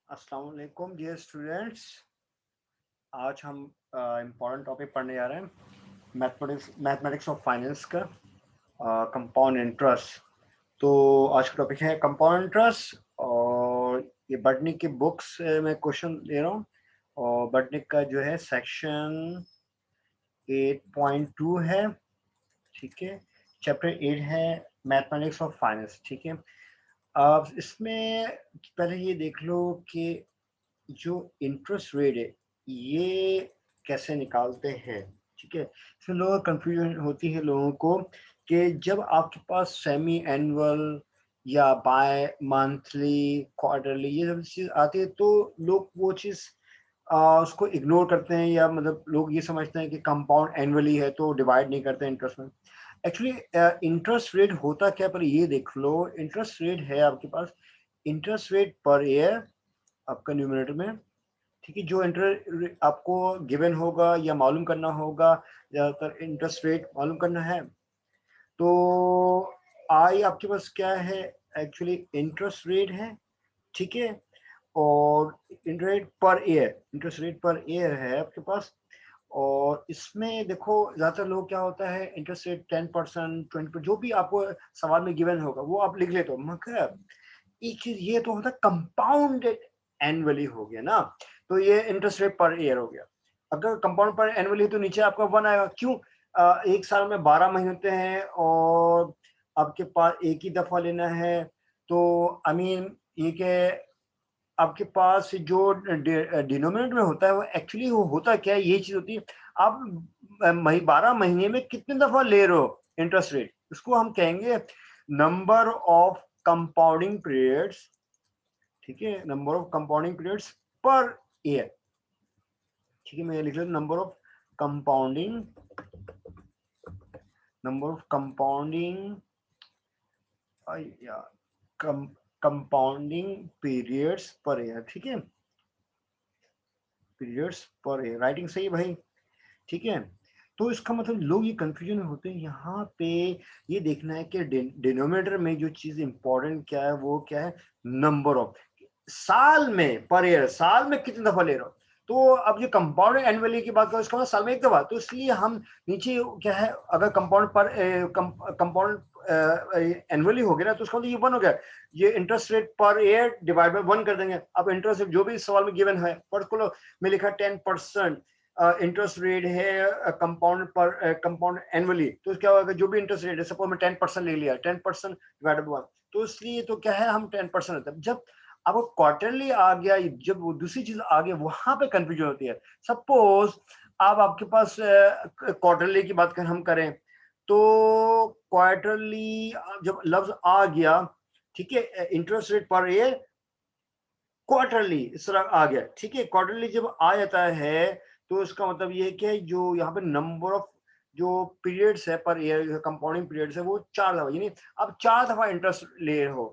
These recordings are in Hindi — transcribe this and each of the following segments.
अस्सलाम वालेकुम डियर स्टूडेंट्स। आज हम इम्पोर्टेंट टॉपिक पढ़ने जा रहे हैं, मैथमेटिक्स ऑफ फाइनेंस का कंपाउंड इंटरेस्ट। तो आज का टॉपिक है कंपाउंड इंटरेस्ट, और ये बटनिक की बुक्स में क्वेश्चन दे रहा हूँ। और बटनिक का जो है सेक्शन 8.2 है, ठीक है। चैप्टर 8 है मैथमेटिक्स ऑफ फाइनेंस, ठीक है। अब इसमें पहले ये देख लो कि जो इंटरेस्ट रेट है ये कैसे निकालते हैं, ठीक है। इसमें लोगों को कंफ्यूजन होती है लोगों को कि जब आपके पास सेमी एनुअल या बाय मंथली क्वार्टरली ये सब चीज़ आती है तो लोग वो चीज़ उसको इग्नोर करते हैं, या मतलब लोग ये समझते हैं कि कंपाउंड एनुअली है तो डिवाइड नहीं करते इंटरेस्ट में। एक्चुअली इंटरेस्ट रेट होता क्या, पर ये देख लो। इंटरेस्ट रेट है आपके पास इंटरेस्ट रेट पर ईयर आपका न्यूमरेटर में, ठीक है। जो इंटरेस्ट आपको गिवन होगा या मालूम करना होगा, ज़्यादातर इंटरेस्ट रेट मालूम करना है। तो आई आपके पास क्या है, एक्चुअली इंटरेस्ट रेट है, ठीक है। और इंटरेस्ट रेट पर ईयर है आपके पास। और इसमें देखो ज़्यादातर लोग क्या होता है, इंटरेस्ट रेट 10%, 20%, जो भी आपको सवाल में गिवन होगा वो आप लिख लेते हो, मगर एक चीज ये तो होता है कंपाउंडेड एनुअली हो गया ना। तो ये इंटरेस्ट रेट पर ईयर हो गया। अगर कंपाउंड पर एनुअली तो नीचे आपका वन आएगा। क्यों? एक साल में 12 महीने होते हैं और आपके पास एक ही दफा लेना है। तो आई मीन ये कि आपके पास जो डिनोमिनेटर में होता है वो एक्चुअली वो होता क्या है, ये चीज होती है। आप 12 महीने में कितने दफा ले रहे हो इंटरेस्ट रेट, उसको हम कहेंगे नंबर ऑफ कंपाउंडिंग पीरियड्स, ठीक है। Number of compounding periods per year, ठीक है। मैं लिख लेता हूं कंपाउंडिंग नंबर ऑफ कंपाउंडिंग या कंपाउंडिंग पीरियड्स पर ईयर, ठीक है। पीरियड्स पर ईयर, राइटिंग सही है भाई, ठीक है। तो इसका मतलब लोग ये कंफ्यूजन में होते हैं यहाँ पे। ये देखना है कि डिनोमिनेटर में जो चीज इंपॉर्टेंट क्या है, वो क्या है, नंबर ऑफ साल में पर ईयर, साल में कितने दफा ले रहा हो। तो अब ये कंपाउंड एनुअली की बात करो, इसका मतलब साल में एक दफा, तो इसलिए हम नीचे क्या है, अगर कंपाउंड पर कंपाउंड एनुअली हो गया ना, तो उसका मतलब ये वन हो गया। ये interest rate per year divide by one कर देंगे। अब इंटरेस्ट जो भी सवाल में गिवन है, पर्टिकुलर में लिखा 10% इंटरेस्ट रेट है कंपाउंड पर कंपाउंड एनुअली, तो क्या होगा, जो भी इंटरेस्ट रेट है, सपोज मैं 10% ले लिया, 10% डिवाइडेड बाय 1, तो इसलिए तो क्या है, हम 10% होता है। जब आपको क्वार्टरली आ गया, जब वो दूसरी चीज आ गई, वहां पे कंफ्यूजन होती है। सपोज अब आपके पास क्वार्टरली की बात कर हम करें, तो क्वार्टरली जब लफ्ज आ गया, ठीक है, interest rate per year quarterly इस तरह आ गया, ठीक है। क्वार्टरली जब आ जाता है तो इसका मतलब ये कि जो यहाँ पे नंबर ऑफ जो पीरियड्स है पर ईयर, कंपाउंडिंग पीरियड्स है, वो 4 दफा, यानी अब 4 दफा इंटरेस्ट ले रहे हो।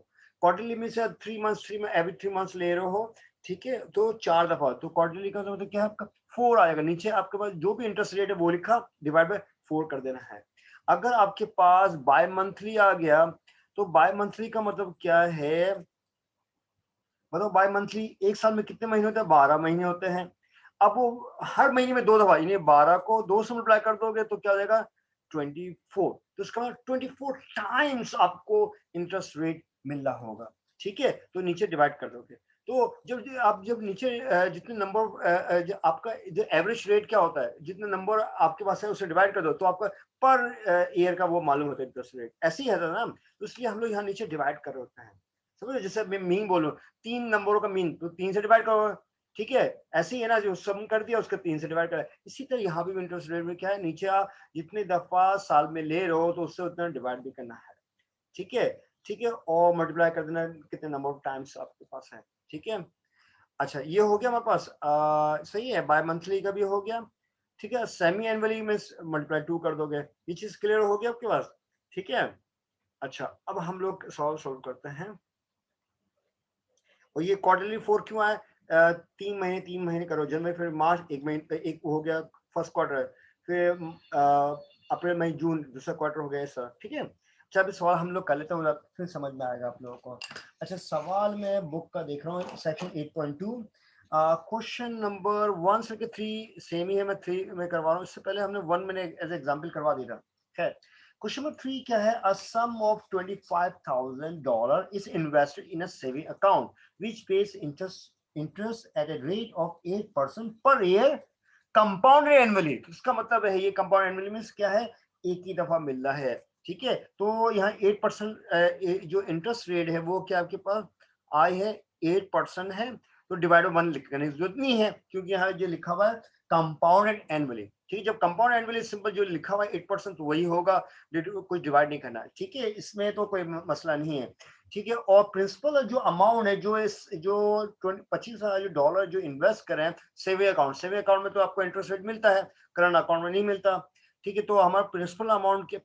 क्वार्टरली में से 3 मंथ्स, एवरी 3 मंथ्स ले रहे हो, ठीक है। तो 4 दफा, तो क्वार्टरली का मतलब क्या है आपका 4 आएगा। नीचे आपके पास जो भी इंटरेस्ट रेट है वो लिखा, डिवाइड बाय 4 कर देना है। अगर आपके पास बाय मंथली आ गया, तो बाय मंथली का मतलब क्या है, मतलब बाई मंथली एक साल में कितने महीने होते हैं, 12 महीने होते हैं। अब वो हर महीने में 2 दफा, यानी 12 को 2 से मल्टीप्लाई कर दोगे तो क्या हो जाएगा, 24। तो इसका मतलब 24 टाइम्स आपको इंटरेस्ट रेट मिल रहा होगा, ठीक है। तो नीचे डिवाइड कर दोगे, तो जब आप जब नीचे जितने नंबर आपका जो एवरेज रेट क्या होता है, जितने नंबर आपके पास है उसे डिवाइड कर दो, तो आपका पर ईयर का वो मालूम होता है इंटरेस्ट रेट। ऐसे ही है ना, तो इसलिए हम लोग यहाँ नीचे डिवाइड कर रहे होते हैं, समझो। जैसे मैं मीन बोलूं, 3 नंबरों का मीन, तो 3 से डिवाइड करो, ठीक है। ऐसे ही है ना, जो सम कर दिया उसका 3 से डिवाइड करा। इसी तरह यहाँ भी इंटरेस्ट रेट में क्या है, नीचे जितने दफा साल में ले रहे हो तो उससे उतना डिवाइड भी करना है, ठीक है। ठीक है, और मल्टीप्लाई कर देना कितने नंबर ऑफ टाइम्स आपके पास है, ठीक है। अच्छा, ये हो गया हमारे पास, सही है। बाय मंथली का भी हो गया, ठीक है। सेमी एनुअली में मल्टीप्लाई 2 कर दोगे। ये चीज क्लियर हो गया आपके पास, ठीक है। अच्छा, अब हम लोग सॉल्व करते हैं। और ये क्वार्टरली 4 क्यों आए, 3 महीने करो, जनवरी फिर मार्च, एक महीने एक हो गया फर्स्ट क्वार्टर, फिर अप्रैल मई जून दूसरा क्वार्टर हो गया ऐसा, ठीक है। अच्छा, सवाल हम लोग कर लेते हैं, फिर समझ में आएगा आप लोगों को। अच्छा, सवाल मैं बुक का देख रहा हूँ, सेक्शन 8.2 क्वेश्चन नंबर 1 से 3 सेम ही है, मैं 3 में करवा रहा हूँ। इससे पहले हमने 1 मैंने एज एग्जाम्पल करवा दिया था। खैर, क्वेश्चन नंबर 3 क्या है? A sum of $25,000 is invested in a saving account which pays interest at a rate of 8% per year compounded annually. इसका मतलब है ये कंपाउंड एनुअली मींस क्या है? एक ही दफा मिल रहा है। ठीक है, तो यहाँ 8% जो इंटरेस्ट रेट है वो क्या आपके पास आई है? 8% है, तो डिवाइड बाय 1 लिखने की जरूरत नहीं है, क्योंकि यहाँ जो लिखा हुआ है कंपाउंडेड एनुअली। ठीक है, जब कंपाउंड एनुअली सिंपल जो लिखा हुआ है 8% तो वही होगा, कुछ डिवाइड नहीं करना। ठीक है, इसमें तो कोई मसला नहीं है। ठीक है, और प्रिंसिपल जो अमाउंट है जो इस जो $25,000 जो इन्वेस्ट करें सेविंग अकाउंट में तो आपको इंटरेस्ट रेट मिलता है, करंट अकाउंट में नहीं मिलता। ठीक है, तो हमारा प्रिंसिपल अमाउंट क्या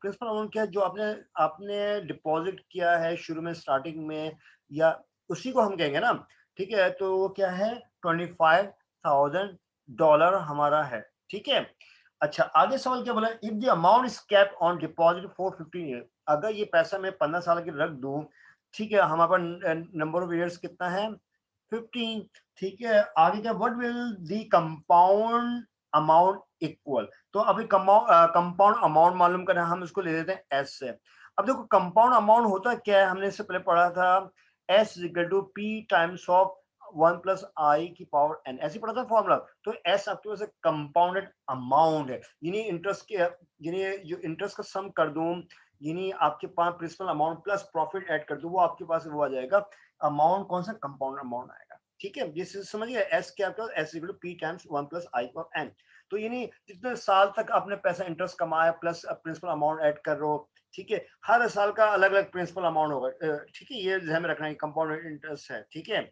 है? जो आपने आपने डिपॉजिट किया है शुरू में स्टार्टिंग में, या उसी को हम कहेंगे ना। ठीक है, तो वो क्या है? $25,000 हमारा है। ठीक है, अच्छा, आगे सवाल क्या बोला? If the amount is kept on deposit for 15 year, अगर ये पैसा मैं 15 साल के रख दूं, ठीक है, हमारे पास नंबर ऑफ ईयर्स कितना है? 15। ठीक है, आगे क्या? What will the compound amount equal? तो अभी कंपाउंड अमाउंट मालूम करना, हम इसको ले लेते हैं एस से। अब देखो, कंपाउंड अमाउंट होता क्या है? हमने इससे पहले पढ़ा था S equal to P times of 1 plus I की पावर एन, ऐसे पढ़ा था फॉर्मूला। तो एस आपके पास कंपाउंडेड अमाउंट है, यानी इंटरेस्ट के, यानी जो इंटरेस्ट का सम कर दूं, यानी आपके पास principal amount plus profit add कर दूं, वो आपके पास वो आ जाएगा अमाउंट। कौन सा? कंपाउंड अमाउंट आएगा। ठीक है, ये समझिए, एस क्या आपका? S equal to P times 1 plus I power N. तो यानी जितने साल तक आपने पैसा इंटरेस्ट कमाया प्लस प्रिंसिपल अमाउंट ऐड कर रहे हो, ठीक है, हर साल का अलग अलग प्रिंसिपल अमाउंट होगा। ठीक है, ये ध्यान में रखना है, कंपाउंड इंटरेस्ट है। ठीक है,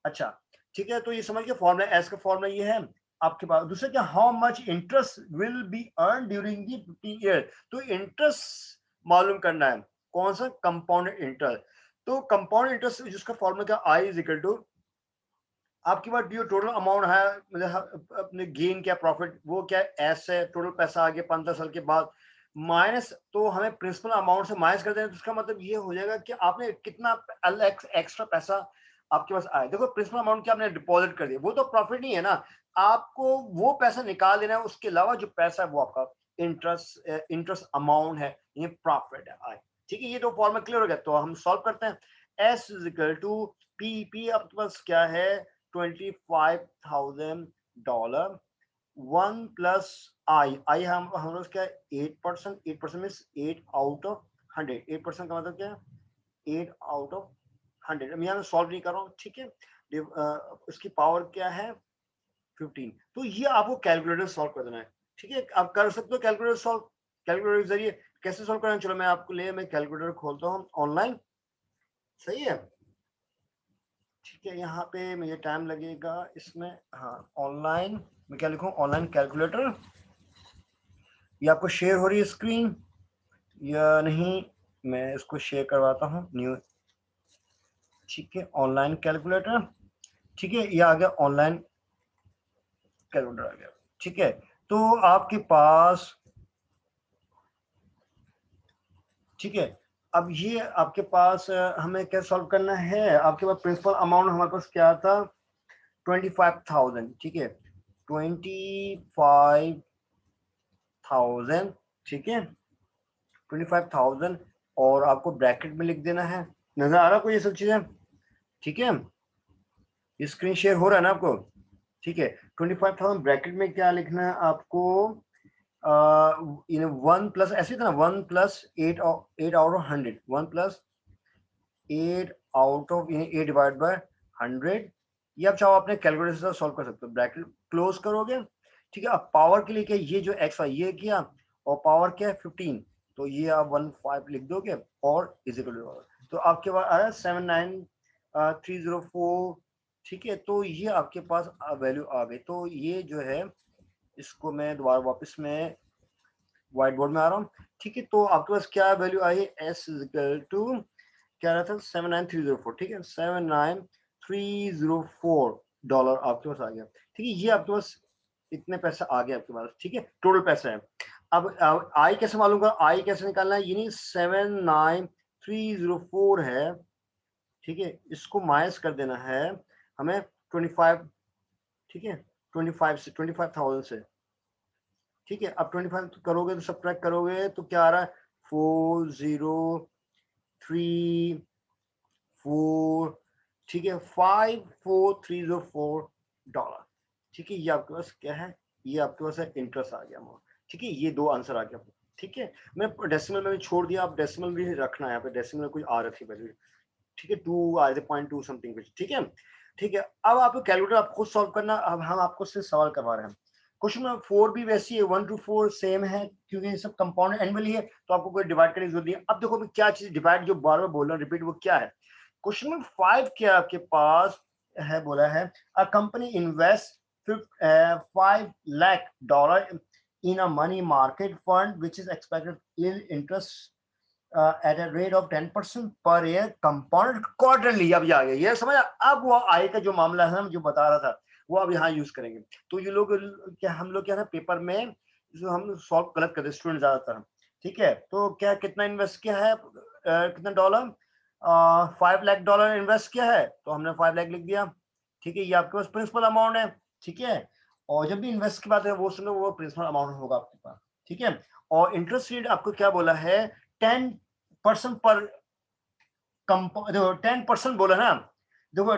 अच्छा, ठीक है, तो ये समझ के फॉर्मूला, एस का फॉर्मूला ये है आपके पास। दूसरा क्या? How much interest will be earn during the 15 year, तो इंटरेस्ट मालूम करना है। कौन सा? Compounded interest. तो कंपाउंड इंटरेस्ट जिसका फॉर्मूला क्या? आई इज इक्वल टू आपके पास जो टोटल अमाउंट है, मतलब अपने गेन क्या प्रॉफिट, वो क्या एस है, टोटल पैसा आ गया 15 साल के बाद, माइनस, तो हमें प्रिंसिपल अमाउंट से माइनस कर देना, तो इसका मतलब ये हो जाएगा कि आपने कितना एक्स्ट्रा पैसा आपके पास आया। देखो, प्रिंसिपल अमाउंट क्या आपने डिपॉजिट कर दिया, वो तो प्रॉफिट नहीं है ना, आपको वो पैसा निकाल देना है, उसके अलावा जो पैसा है वो आपका इंटरेस्ट अमाउंट है, ये प्रॉफिट है आए। ठीक है, ये तो फॉर्मूला क्लियर हो गया, तो हम सॉल्व करते हैं। S is equal to P आपके पास क्या है? $25,000 1 प्लस आई हम लोग क्या? 8%। 8% मीन्स 8 आउट ऑफ 100। 8% का मतलब क्या है? 8 आउट ऑफ 100। मैं यहाँ सॉल्व नहीं कर रहा हूँ। ठीक है, उसकी पावर क्या है? 15। तो ये आपको कैलकुलेटर सॉल्व कर देना है। ठीक है, आप कर सकते हो कैलकुलेटर सॉल्व, कैलकुलेटर के जरिए कैसे सॉल्व करना है? चलो मैं आपको लिए मैं कैलकुलेटर खोलता हूँ ऑनलाइन। सही है, ठीक है, यहाँ पे मुझे टाइम लगेगा इसमें। हाँ, ऑनलाइन मैं क्या लिखूँ? Online calculator. ये आपको शेयर हो रही है स्क्रीन या नहीं? मैं इसको शेयर करवाता हूँ न्यू। ठीक है, ऑनलाइन कैलकुलेटर। ठीक है, ये आ गया, ऑनलाइन कैलकुलेटर आ गया। ठीक है, तो आपके पास, ठीक है, अब ये आपके पास हमें क्या सॉल्व करना है? आपके पास प्रिंसिपल अमाउंट हमारे पास क्या था? 25,000। ठीक है, 25,000। ठीक है, 25,000, और आपको ब्रैकेट में लिख देना है। नजर आ रहा कोई ये सब चीजें? ठीक है, स्क्रीन शेयर हो रहा है ना आपको? ठीक है, 25,000 ब्रैकेट में क्या लिखना है आपको? 1 प्लस, ऐसे था ना, 1 plus 8 out of 100, 1 plus 8 out of 8 divide by 100। ये आप चाहो अपने कैलकुलेटर से सॉल्व कर सकते हो। ब्रैकेट क्लोज करोगे। ठीक है, अब पावर के लिए क्या? ये जो एक्स वाई ये किया, और पावर क्या है? 15, तो ये आप 15 लिख दोगे और इजिकल, तो आपके पास आया 79304। ठीक है, तो ये आपके पास वैल्यू आ गई। तो ये जो है, इसको मैं दोबारा वापस में व्हाइट बोर्ड में आ रहा हूँ। ठीक है, तो आपके पास क्या वैल्यू आई? एस इजिकल टू क्या रहा था? 79304। ठीक है, $79304 आपके पास आ गया। ठीक है, ये आपके पास इतने पैसा आ गया आपके पास। ठीक है, टोटल पैसा है। अब आई कैसे मालूम कर, आई कैसे निकालना है, यानी 79304 है, ठीक है, इसको माइनस कर देना है हमें 25, ठीक है, 25 से, 25,000 से, ठीक है। अब 25 करोगे तो सब्ट्रैक्ट करोगे तो क्या आ रहा है, 40304, ठीक है, $54304, ठीक है। ये आपके पास क्या है, ये आपके पास है इंटरेस्ट आ गया अमाउंट, ठीक है। ये दो आंसर आ गया, ठीक है। मैं डेसिमल में छोड़ दिया, आप डेसिमल भी रखना है यहाँ पे, डेसिमल में कुछ आ रही थी वैल्यू, ठीक है, 2 आ रहे थे, 0.2 समथिंग कुछ, ठीक है, ठीक है। अब आपको कैलकुलेटर आप खुद सॉल्व करना, अब हम आपको सिर्फ सवाल करवा रहे हैं। क्वेश्चन नंबर 4 भी वैसी है, 1 to 4 सेम है, क्योंकि ये सब कंपाउंड एनुअली है, तो आपको कोई डिवाइड करने की जरूरत नहीं है। अब देखो क्या चीज डिवाइड, जो बार बार बोल रहा हूँ रिपीट, वो क्या है। क्वेश्चन नंबर 5 क्या आपके पास है, बोला है a company invest $5 lakh in a money market fund which is expected to yield interest at a rate of 10% per year compounded quarterly। अब आ गया ये समझ। अब वो आय का जो मामला है, हम जो बता रहा था, वो अब यहाँ यूज करेंगे। तो ये लोग क्या, हम लोग क्या था पेपर में जो हम सॉल्व गलत करते स्टूडेंट ज्यादातर, ठीक है। तो क्या कितना इन्वेस्ट किया है, कितना डॉलर, $5 लाख इन्वेस्ट किया है, तो हमने 5 लाख लिख दिया, ठीक है। ये आपके पास प्रिंसिपल अमाउंट है, ठीक है। और जब भी इन्वेस्ट की बात है वो सुनो, वो प्रिंसिपल अमाउंट होगा आपके पास, ठीक है। और इंटरेस्ट रेट आपको क्या बोला है, 10% पर, देखो 10% बोला ना, देखो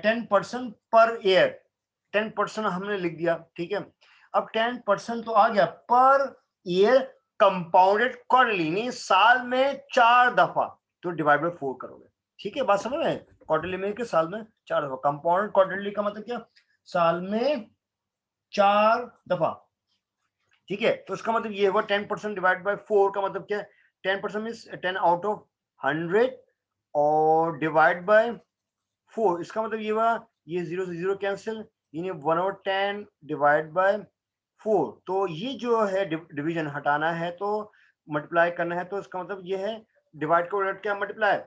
10% पर ईयर, 10% हमने लिख दिया, ठीक है। अब 10% तो आ गया पर ईयर कंपाउंडेड क्वार्टरली, नहीं साल में 4 दफा, तो डिवाइड बाय 4 करोगे, ठीक है। बात समझ में, क्वार्टरली में के साल में 4 दफा, कंपाउंडेड क्वार्टरली का मतलब क्या, साल में 4 दफा, ठीक है। तो इसका मतलब ये हुआ 10% डिवाइड बाय 4 का मतलब क्या है, 10% मीन्स 10 आउट ऑफ 100 और डिवाइड बाय 4, इसका मतलब ये हुआ, ये 0 से 0 कैंसिल, यानी 1/10 डिवाइड बाय 4। तो ये जो है डिवीजन हटाना है तो मल्टीप्लाई करना है, तो इसका मतलब ये है डिवाइड को उलट के मल्टीप्लाई।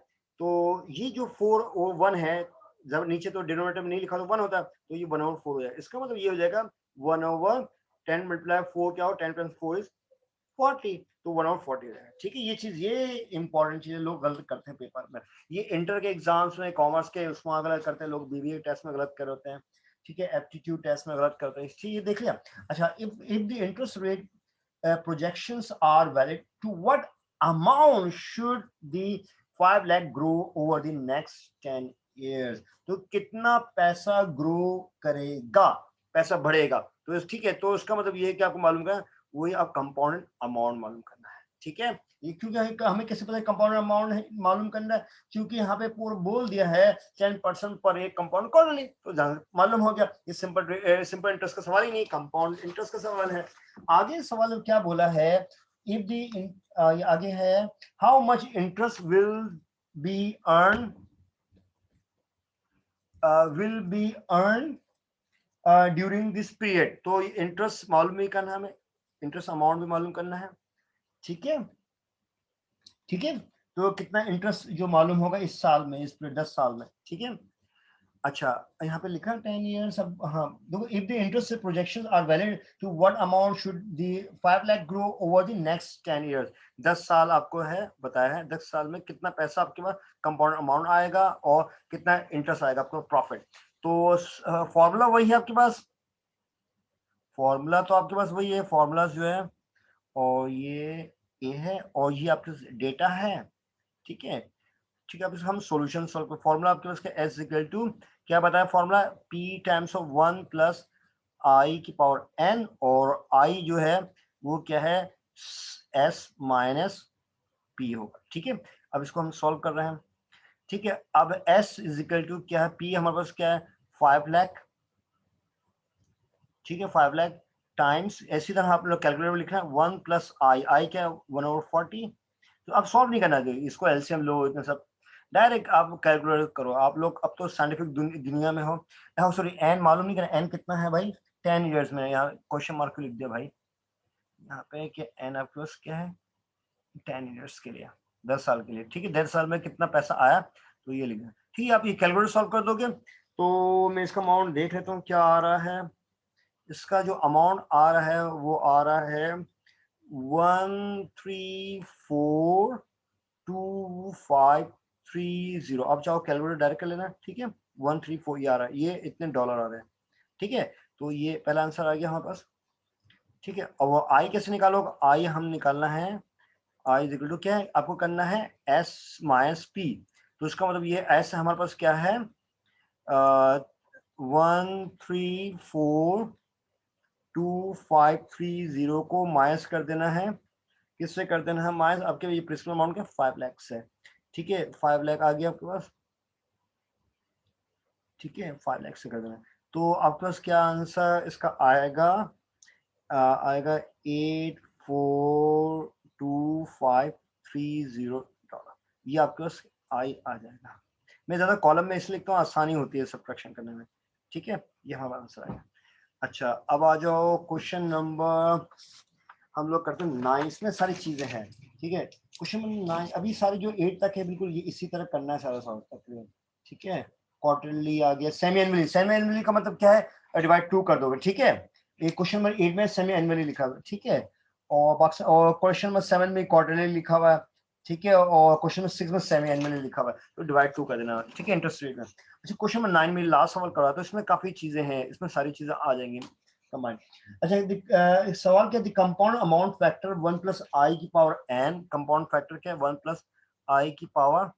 तो ये जो 4 और 1 है, जब नीचे तो डिनोमिनेटर में नहीं लिखा तो 1 होता, तो ये 1/4 हो जाएगा। इसका मतलब ये हो जाएगा 1/10 मल्टीप्लाई 4 क्या हो, 10 + 4 = 40, तो 1/40 है, ठीक है। ये चीज, ये इंपॉर्टेंट चीज लोग गलत करते हैं पेपर में, ये इंटर के एग्जाम्स में, कॉमर्स के उसमें गलत करते हैं लोग, बीबीए टेस्ट में गलत कर होते हैं, ठीक है, एप्टीट्यूड टेस्ट में गलत करते हैं, ये देख लिया। अच्छा, if the interest rate projections are valid, to what amount should the 5 lakh grow over the next 10 years? तो कितना पैसा ग्रो करेगा, पैसा बढ़ेगा, तो ठीक है। तो इसका मतलब ये है कि आपको मालूम करना, वही आप कंपाउंडेड अमाउंट मालूम करना है, ठीक है। ये क्योंकि हमें कैसे पता है कंपाउंडेड अमाउंट मालूम करना है, क्योंकि यहाँ पे पूरा बोल दिया है 10% पर एक कंपाउंड क्वार्टरली, तो मालूम हो गया। ये सिंपल इंटरेस्ट का सवाल ही नहीं, कंपाउंड इंटरेस्ट का सवाल है। आगे सवाल क्या बोला है, इफ दी आगे है, how much interest will be earn during this period. तो इंटरेस्ट मालूम ही करना है हमें, इंटरेस्ट अमाउंट भी मालूम करना है, ठीक है, ठीक है। तो कितना इंटरेस्ट जो मालूम होगा इस साल में, इस 10 साल में, ठीक है। अच्छा, यहाँ पे लिखा 10 years, अब हाँ देखो, if the interest projections are valid, to what amount should the 5 lakh grow over the next 10 years। 10 साल आपको है बताया है, 10 साल में कितना पैसा आपके पास कंपाउंड अमाउंट आएगा और कितना इंटरेस्ट आएगा आपको प्रॉफिट। तो फॉर्मूला वही है आपके पास, फॉर्मूला तो आपके पास वही है, फॉर्मूला जो है, और ये है, और ये आपके डेटा है, ठीक है, ठीक है। अब हम सॉल्यूशन सॉल्व कर, फॉर्मूला आपके पास क्या, एस इक्वल टू क्या बताया formula, P times of 1 plus I की पावर एन, और आई जो है वो क्या है, एस माइनस पी होगा, ठीक है। अब इसको हम सॉल्व कर रहे हैं, ठीक है। अब एस इज इक्वल टू क्या है, पी हमारे पास क्या है 5 लाख, ठीक है, 5 लाख टाइम्स, ऐसी तरह आप लोग कैलकुलेटर में लिखना है 1 प्लस आई, आई क्या 1/40। तो अब सॉल्व नहीं करना चाहिए, इसको एलसीएम लो, इतना सब डायरेक्ट आप कैलकुलेट करो। आप लोग अब तो साइंटिफिक दुनिया में हो, सॉरी एन मालूम नहीं करना, एन कितना है भाई 10 इयर्स में, यहाँ क्वेश्चन मार्क लिख दिया भाई यहाँ पे कि एन आपके पास क्या है 10 इयर्स के लिए, 10 साल के लिए, ठीक है। 10 साल में कितना पैसा आया, तो ये लिखना, ठीक है। आप ये कैलकुलेटर सॉल्व कर दोगे, तो मैं इसका अमाउंट देख लेता हूँ क्या आ रहा है। इसका जो अमाउंट आ रहा है वो आ रहा है 1342530। आप चाहो कैलकुलेटर डायरेक्ट कर लेना, ठीक है। 134 ये आ रहा है, ये इतने डॉलर आ रहे हैं, ठीक है। तो ये पहला आंसर आ गया हमारे पास, ठीक है। अब वो आई कैसे निकालोगे, आई हम निकालना है, आई इज इक्वल टू क्या है, आपको करना है एस माइनस पी। तो इसका मतलब ये एस हमारे पास क्या है, 1342530 को माइनस कर देना है, किससे कर देना है माइनस, आपके ये प्रिंसिपल अमाउंट क्या 5 लाख से, ठीक है। 5 लाख आ गया आपके पास, ठीक है, 5 लाख से कर देना है। तो आपके पास क्या आंसर इसका आएगा, आएगा 842530 ये आपके पास आई आ जाएगा। मैं ज्यादा कॉलम में इसलिए लिखता हूँ, आसानी होती है सब्ट्रैक्शन करने में, ठीक है। ये हमारा आंसर आएगा। अच्छा अब आ जाओ क्वेश्चन नंबर, हम लोग करते हैं 9, इसमें सारी चीजें हैं, ठीक है। क्वेश्चन नंबर 9 अभी सारे जो 8 तक है बिल्कुल ये इसी तरह करना है सारा सवाल तक, ठीक है। क्वार्टरली आ गया, सेमी एनुअली, सेमी एनुअली का मतलब क्या है, डिवाइड 2 कर दोगे, ठीक है। ये क्वेश्चन नंबर 8 में सेमी एनुअली लिखा हुआ है, ठीक है। और क्वेश्चन नंबर 7 में क्वार्टरली लिखा हुआ है, ठीक है। और क्वेश्चन नंबर 6 में सेमी एनुअली लिखा हुआ है, तो डिवाइड 2 कर देना, ठीक है, इंटरेस्ट रेट में। अच्छा क्वेश्चन नंबर 9 में लास्ट सवाल करा तो इसमें काफी चीजें हैं, इसमें सारी चीजें आ जाएंगी कमांड। अच्छा इस सवाल क्या, compound amount factor 1 plus I की पावर एन, कंपाउंड फैक्टर क्या है 1 प्लस आई की पावर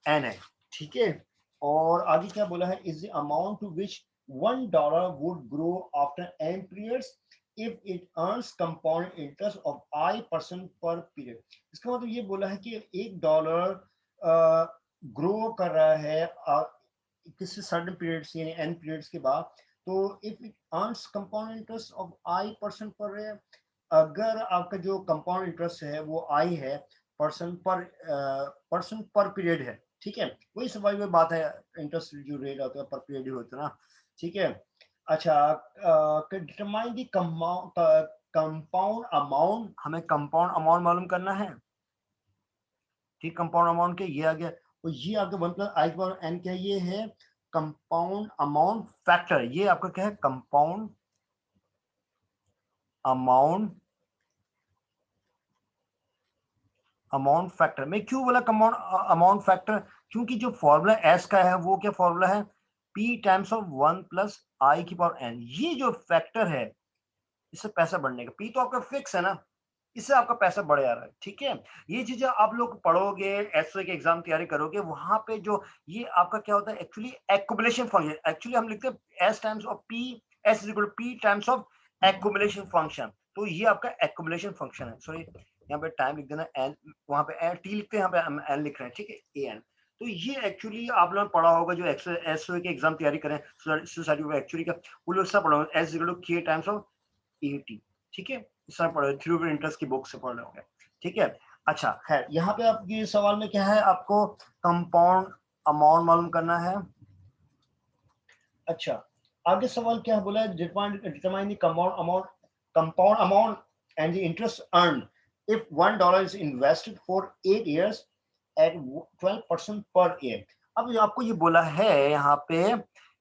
एन है, ठीक है। और आगे क्या बोला है, is the amount to which $1 would grow after n periods if it earns compound interest of i% per period. इसका मतलब ये बोला है कि $1 ग्रो कर रहा है किसी सर्टेन पीरियड्स यानी n पीरियड्स के बाद, तो if it earns compound interest of i% पर, अगर आपका जो कंपाउंड इंटरेस्ट है वो i है, पर्सन पर पीरियड है, ठीक है। वही सवाल में बात है, इंटरेस्ट जो रेट होता है पर पीरियड ही होता है ना, ठीक है। अच्छा डिटरमाइन द कंपाउंड अमाउंट, हमें कंपाउंड अमाउंट मालूम करना है, ठीक। कंपाउंड अमाउंट के ये आ गया, और ये आपका 1 प्लस आई पावर एन क्या, ये है कंपाउंड अमाउंट फैक्टर, ये आपका क्या है कंपाउंड अमाउंट अमाउंट फैक्टर। मैं क्यों बोला कंपाउंड अमाउंट फैक्टर, क्योंकि जो फॉर्मूला एस का है वो क्या फॉर्मूला है, P times of 1 plus I की पावर एन। ये जो फैक्टर है इससे पैसा बढ़ने का, पी तो आपका फिक्स है ना, इससे आपका पैसा बढ़ जा रहा है, ठीक है। ये चीजें आप लोग पढ़ोगे, एसओ के एग्जाम तैयारी करोगे, वहां पे जो ये आपका क्या होता है एक्चुअली एक्युमुलेशन फंक्शन, एक्चुअली हम लिखते हैं S times of P, S is equal to P times of accumulation function. तो ये आपका एक्युमुलेशन फंक्शन है, सॉरी यहाँ पे टाइम लिख देना एन, वहां पे एन टी लिखते हैं, यहाँ पे हम एन लिख रहे हैं, ठीक है, ए एन। तो ये एक्चुअली आप लोगों ने पढ़ा होगा जो एसओ के एग्जाम तैयारी करें सोसाइटी एक्चुअली का, वो लोग सब पढ़ा होगा, एस इज इक्वल टू के टाइम्स ऑफ ईटी, ठीक है। इस तरह पढ़ थ्रू इंटरेस्ट की बुक से पढ़ रहे होंगे, ठीक है। अच्छा खैर यहाँ पे आपके सवाल में क्या है, आपको कंपाउंड अमाउंट मालूम करना है। अच्छा आगे सवाल क्या है, बोला है determine the compound amount and the interest earn if $1 is invested for 8 years at 12% per year. अब आपको ये बोला है यहाँ पे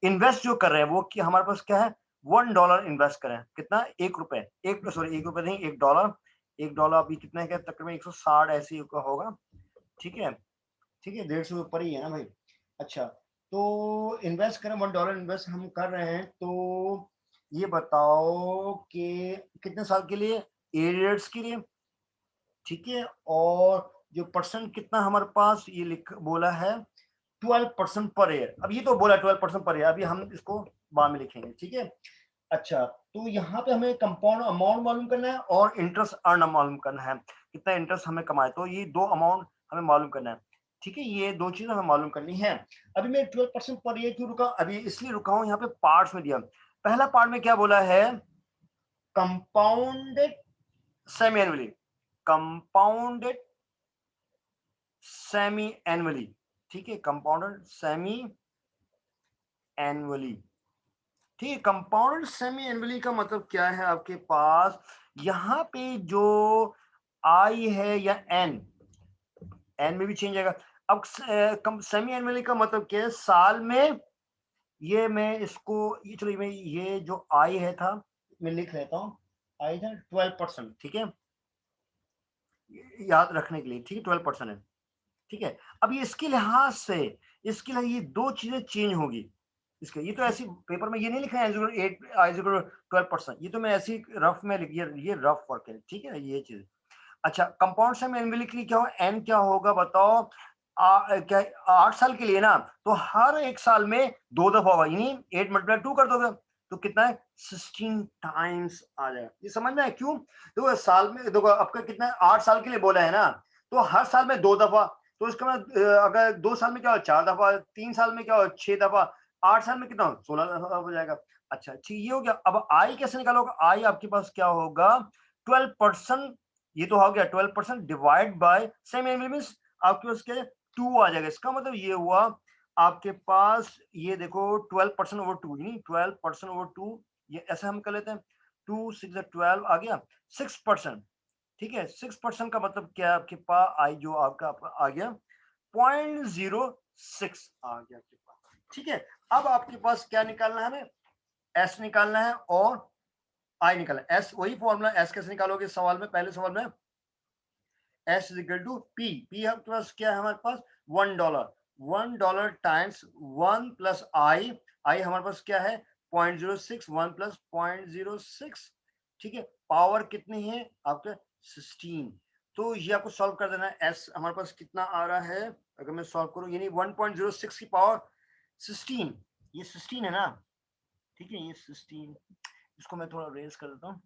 इन्वेस्ट जो कर रहे हैं वो कि हमारे पास क्या है $1 इन्वेस्ट करें, कितना, 1 रुपए, एक सॉरी 1 रुपए नहीं, $1, $1 अभी कितना है, तकरीबन 160 ऐसे होगा, ठीक है, ठीक है, 150 ऊपर ही है ना भाई। अच्छा तो इन्वेस्ट करें, $1 इन्वेस्ट हम कर रहे हैं, तो ये बताओ कि कितने साल के लिए, 8 years के लिए, ठीक है। और जो परसेंट कितना हमारे पास ये लिख बोला है 12% पर ईयर, अब ये तो बोला 12% पर ईयर, अभी हम इसको बाद में लिखेंगे, ठीक है। अच्छा तो यहाँ पे हमें कंपाउंड अमाउंट मालूम करना है और इंटरेस्ट अर्न मालूम करना है, कितना इंटरेस्ट हमें कमाए, तो ये दो अमाउंट हमें मालूम करना है, ठीक है। ये दो चीजें हमें मालूम करनी है। अभी मैं 12% पर ईयर क्यों रुका, अभी इसलिए रुका हूँ, यहाँ पे पार्ट्स में दिया। पहला पार्ट में क्या बोला है, compounded semi annually, compounded semi annually, ठीक है, कंपाउंडेड सेमी एनुअली, ठीक है। कंपाउंडेड सेमी एनुअली का मतलब क्या है आपके पास, यहाँ पे जो आई है या एन, एन में भी चेंज आएगा। अब सेमी एनुअली का मतलब क्या है, साल में, ये मैं इसको ये चलो मैं ये जो आई है था मैं लिख लेता हूँ, आई था 12%, ठीक है, याद रखने के लिए, ठीक है, 12% है, ठीक है। अब ये इसके लिहाज से ये दो चीजें चेंज होगी इसके, ये तो ऐसी पेपर में ये नहीं लिखा है 12%, ये तो मैं ऐसी रफ में लिख, ये रफ वर्क है, ठीक है, ये चीज। अच्छा, कंपाउंड सम एनुअली क्या हो, एन क्या होगा बताओ, क्या 8 साल के लिए ना, तो हर एक साल में 2 दफा होगा, यानी 8 मल्टीप्लाई 2 कर दोगे तो कितना है, 16 टाइम्स आ जाएगा। ये समझ में है क्यों? देखो साल में, देखो आपका कितना है, 8 साल के लिए बोला है ना, तो हर साल में 2 दफा, तो इसका मतलब अगर 2 साल में क्या हो, 4 दफा, 3 साल में क्या हो, 6 दफा, 8 साल में कितना हो, 16 दफा हो जाएगा। अच्छा ठीक, ये हो गया। अब आई कैसे निकालोगे, आई आपके पास क्या होगा, 12%, ये तो हो गया 12% डिवाइड बाय सेम मीन्स आपके पास क्या 2 आ जाएगा। इसका मतलब ये हुआ आपके पास, ये देखो 12% ओवर 2, यानी 12% ओवर 2, ये ऐसे हम कर लेते हैं, 2 6 12 आ गया 6%, ठीक है। 6% का मतलब क्या है, आपके पास आई जो आपका आ गया 0.06 आ गया आपके पास, ठीक है। अब आपके पास क्या निकालना है, हमें एस निकालना है और आई निकालना है। एस वही फॉर्मूला, एस कैसे निकालोगे सवाल में, पहले सवाल में S is equal to P, P आपके पास क्या है, हमारे पास $1, $1 टाइम्स 1 प्लस आई, आई हमारे पास क्या है 0.06, 1 प्लस 0.06, ठीक है। पावर कितनी है आपका 16, तो ये आपको सॉल्व कर देना है। एस हमारे पास कितना आ रहा है, अगर मैं सॉल्व करूं, यानी 1.06 की पावर 16, ये 16 है ना, ठीक है, ये 16, इसको मैं थोड़ा रेज कर देता हूँ,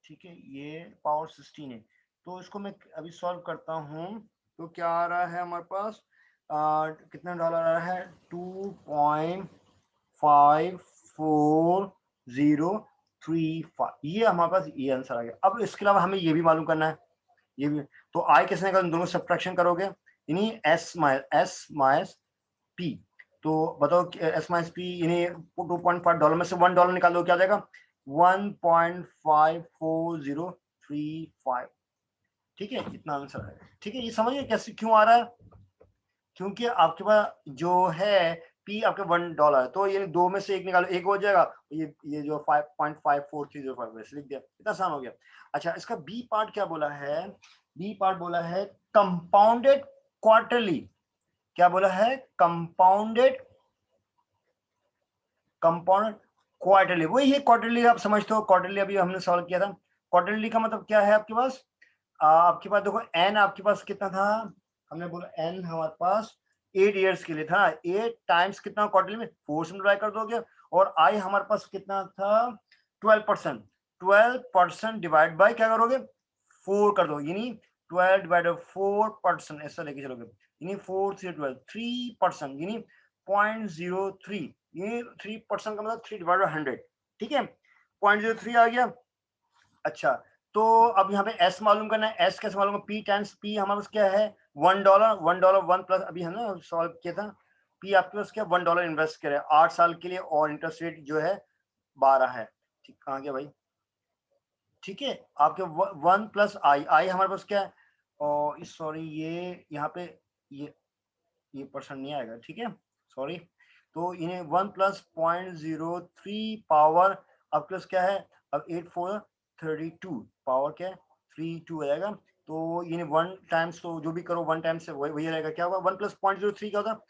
ठीक है, ये पावर 16 है। तो इसको मैं अभी सॉल्व करता हूँ, तो क्या आ रहा है हमारे पास, कितना डॉलर आ रहा है, 2.54035, ये हमारे पास ये आंसर आ गया। अब इसके अलावा हमें ये भी मालूम करना है, ये भी, तो आई कैसे निकाल, दोनों सब्ट्रैक्शन करोगे, यानी एस माइनस पी, तो बताओ एस माइनस पी, यानी $2.5 में से $1 निकाल दो, क्या आ जाएगा 1.54035, ठीक है, इतना आंसर है, ठीक है। ये समझिए कैसे क्यों आ रहा है, क्योंकि आपके पास जो है पी आपके $1 है, तो ये दो में से एक निकालो, एक हो जाएगा, ये जो 5.54305 वैसे लिख दिया, इतना आसान हो गया। अच्छा, इसका बी पार्ट क्या बोला है, बी पार्ट बोला है कंपाउंडेड क्वार्टरली, क्या बोला है, कंपाउंडेड कंपाउंड क्वार्टरली, वही है क्वार्टरली, आप समझते हो क्वार्टरली, अभी हमने सॉल्व किया था। क्वार्टरली का मतलब क्या है आपके पास, आपके पास देखो एन आपके पास कितना था, हमने बोला एन हमारे पास 8 इयर्स के लिए था, 8 टाइम्स कितना क्वार्टरली में 4 से मल्टीप्लाई कर दोगे, और आई हमारे पास कितना था 12%, 12% डिवाइड बाय क्या करोगे 4 कर दो, यानी 12 डिवाइड बाय 4%, ऐसा लेके चलोगे, यानी 4 से 12 3%, यानी 0.03, ये 3% का मतलब 3 डिवाइड बाय 100, ठीक है, 0.03 आ गया। अच्छा, तो अब यहाँ पे एस मालूम करना है, एस कैसे मालूम, पी टाइम्स पी हमारे पास क्या है $1, $1 1 प्लस, अभी हमने सॉल्व किया था, पी आपके पास क्या $1 इन्वेस्ट करे 8 साल के लिए, और इंटरेस्ट रेट जो है 12 है, ठीक, कहाँ गया भाई, ठीक है, आपके 1 प्लस आई, आई हमारे पास क्या है, और सॉरी ये यहाँ पे ये परसेंट नहीं आएगा, ठीक है, सॉरी, तो इन्हें 1 प्लस 0.03 पावर आपके पास क्या है, अब 8 4 32 पावर क्या है 32 आएगा, तो ये 1 टाइम्स, तो जो भी करो 1 टाइम्स से वही रहेगा, क्या होगा 1 प्लस 0.03 क्या होता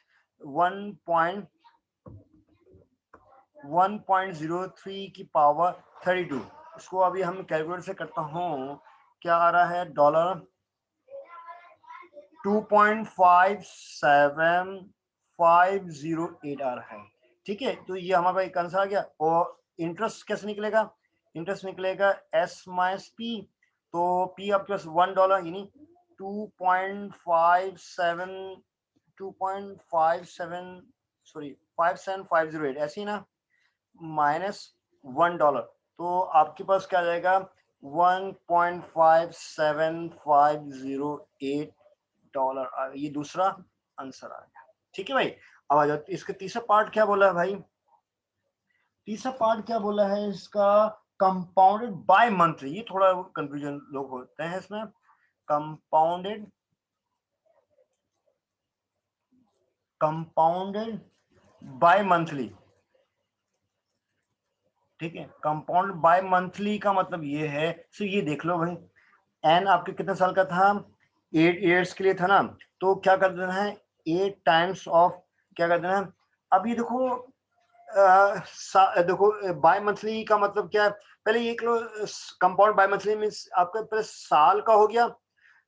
1.03 की पावर 32, इसको अभी हम कैलकुलेटर से करता हूँ, क्या आ रहा है डॉलर 2.57508 आ रहा है, ठीक है, तो ये हमारा एक आंसर आ गया। और इंटरेस्ट कैसे निकलेगा, इंटरेस्ट निकलेगा एस माइनस पी, तो पी आपके पास $1, यानी 2.57 2.57 सॉरी 57508 ऐसे ही ना, माइनस $1, तो आपके पास क्या आ जाएगा 1.57508 डॉलर, ये दूसरा आंसर आ गया, ठीक है भाई। अब आ जाओ, इसका तीसरा पार्ट क्या बोला है भाई, तीसरा पार्ट क्या बोला है इसका, कंपाउंडेड बाय मंथली, ये थोड़ा कंफ्यूजन लोग होते हैं इसमें, कंपाउंडेड कंपाउंडेड बाय मंथली, ठीक है, कंपाउंड बाय मंथली का मतलब ये है, सो ये देख लो भाई, एन आपके कितने साल का था, 8 ईयर्स के लिए था ना, तो क्या कर देना है 8 टाइम्स ऑफ क्या कर देना है। अब ये देखो देखो बाय मंथली का मतलब क्या है, पहले ये कंपाउंड बाय मंथली मीन्स आपका पहले साल का हो गया,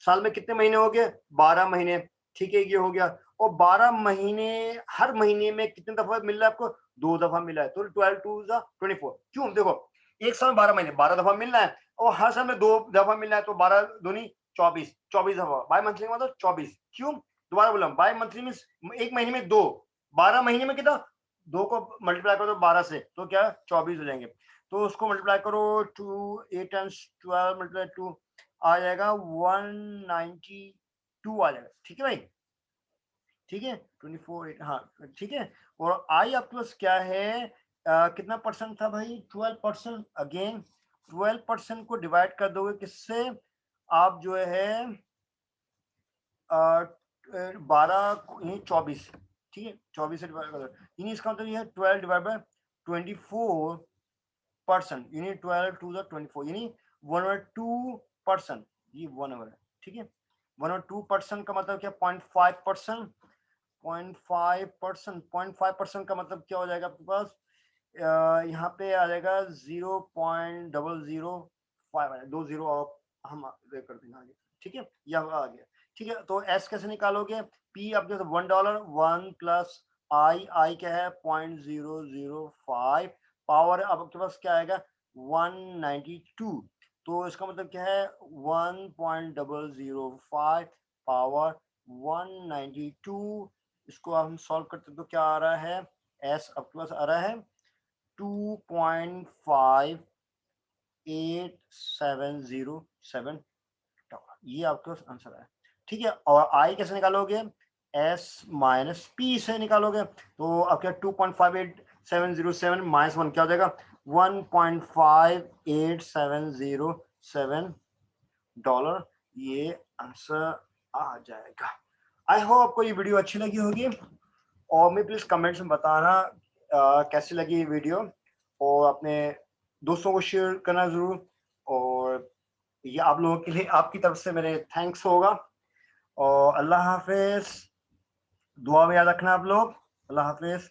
साल में कितने महीने हो गए 12 महीने, ठीक है ये हो गया। और 12 महीने हर महीने में कितने दफा मिल रहा है आपको, 2 दफा मिला है, तो 12 2 24। क्यों देखो एक साल में 12 महीने 12 दफा मिल रहा है, और हर साल में 2 दफा मिल रहा है, तो 12 दूनी 24, 24 दफा बाय मंथली मतलब 24। क्यों दोबारा बोला बाय मंथली मीन्स एक महीने में 2, 12 महीने में कितना 2 को मल्टीप्लाई करो 12 से तो क्या 24 हो जाएंगे। तो उसको मल्टीप्लाई करो 2 8 टाइम्स 12 मल्टीप्लाई 2 आ जाएगा 192 आ जाएगा, ठीक है भाई, ठीक है 24 हाँ ठीक है। और आई आपके पास क्या है कितना परसेंट था भाई 12%। अगेन 12% को डिवाइड कर दोगे किससे, आप जो है 12 24, ठीक है 24 से डिवाइड कर दो, यानी इसका मतलब ये है 12 डिवाइड बाय 24%, यानी 12 टू द 24, यानी 1/2%, ये 1 ओवर है, ठीक है 1/2% का मतलब क्या 0.5%, 0.5%, 0.5% का मतलब क्या हो जाएगा आपके पास यहाँ पे आ जाएगा 0.005, 2 जीरो आप हम कर देंगे आगे, ठीक है यह आ गया, ठीक है। तो एस कैसे निकालोगे, पी आपके $1, 1 प्लस आई क्या है 0.005, पावर अब आपके पास क्या आएगा 192, तो इसका मतलब क्या है 1.005 पावर 192, इसको हम सॉल्व करते तो क्या आ रहा है, एस आपके पास आ रहा है 2.580707, ये आपके पास आंसर है, ठीक है। और आई कैसे निकालोगे, एस माइनस पी से निकालोगे, तो आपके 2.58707 माइनस 1 क्या हो जाएगा 1.58707 ये आंसर आ जाएगा। आई होप आपको ये वीडियो अच्छी लगी होगी, और मैं प्लीज कमेंट्स में बताना कैसी लगी ये वीडियो, और अपने दोस्तों को शेयर करना जरूर, और ये आप लोगों के लिए आपकी तरफ से मेरे थैंक्स होगा। और अल्लाह हाफिज, दुआ में याद रखना आप लोग, अल्लाह हाफिज।